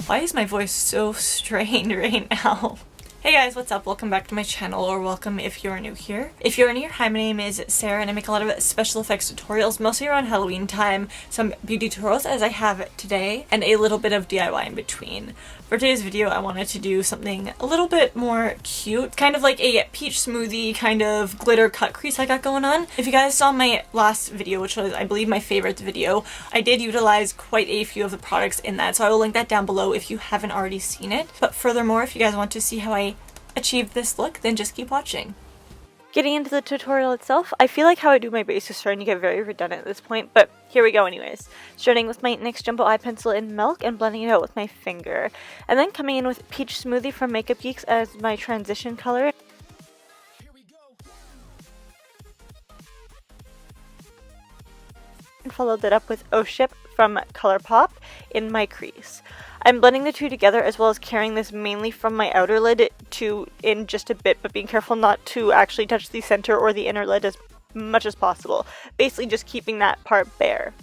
Why is my voice so strained right now? Hey guys, what's up? Welcome back to my channel, or welcome if you're new here. If you're new, hi, my name is Sarah and I make a lot of special effects tutorials, mostly around Halloween time, some beauty tutorials as I have today, and a little bit of DIY in between. For today's video, I wanted to do something a little bit more cute, kind of like a peach smoothie kind of glitter cut crease I got going on. If you guys saw my last video, which was I believe my favorite video, I did utilize quite a few of the products in that, so I will link that down below if you haven't already seen it. But furthermore, if you guys want to see how I achieved this look, then just keep watching. Getting into the tutorial itself, I feel like how I do my base is starting to get very redundant at this point, but here we go anyways. Starting with my NYX Jumbo Eye Pencil in Milk and blending it out with my finger. And then coming in with Peach Smoothie from Makeup Geeks as my transition color. And followed that up with Oh Ship from ColourPop in my crease. I'm blending the two together as well as carrying this mainly from my outer lid to in just a bit, but being careful not to actually touch the center or the inner lid as much as possible. Basically just keeping that part bare.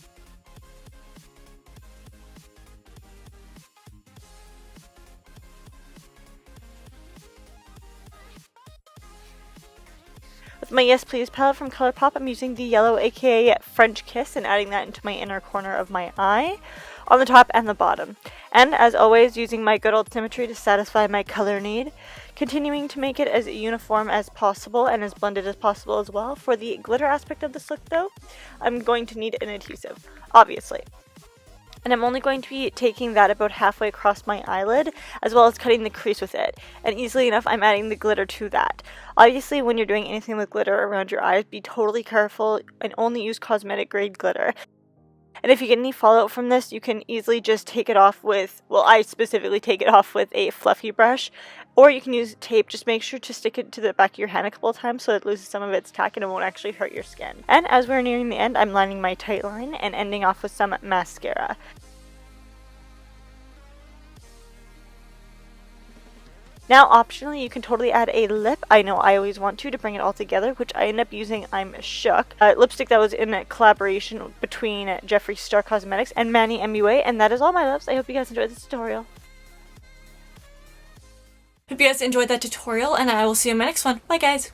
With my Yes Please palette from ColourPop, I'm using the yellow aka French Kiss and adding that into my inner corner of my eye, on the top and the bottom. And as always, using my good old symmetry to satisfy my color need, continuing to make it as uniform as possible and as blended as possible as well. For the glitter aspect of this look though, I'm going to need an adhesive, obviously. And I'm only going to be taking that about halfway across my eyelid, as well as cutting the crease with it. And easily enough, I'm adding the glitter to that. Obviously, when you're doing anything with glitter around your eyes, be totally careful and only use cosmetic grade glitter. And if you get any fallout from this, you can easily just take it off with, well, I specifically take it off with a fluffy brush, or you can use tape. Just make sure to stick it to the back of your hand a couple of times so it loses some of its tack and it won't actually hurt your skin. And as we're nearing the end, I'm lining my tight line and ending off with some mascara. Now, optionally, you can totally add a lip. I know I always want to bring it all together, which I end up using I'm Shook, lipstick that was in a collaboration between Jeffree Star Cosmetics and Manny MUA, and that is all my loves. I hope you guys enjoyed this tutorial. Hope you guys enjoyed that tutorial, and I will see you in my next one. Bye, guys!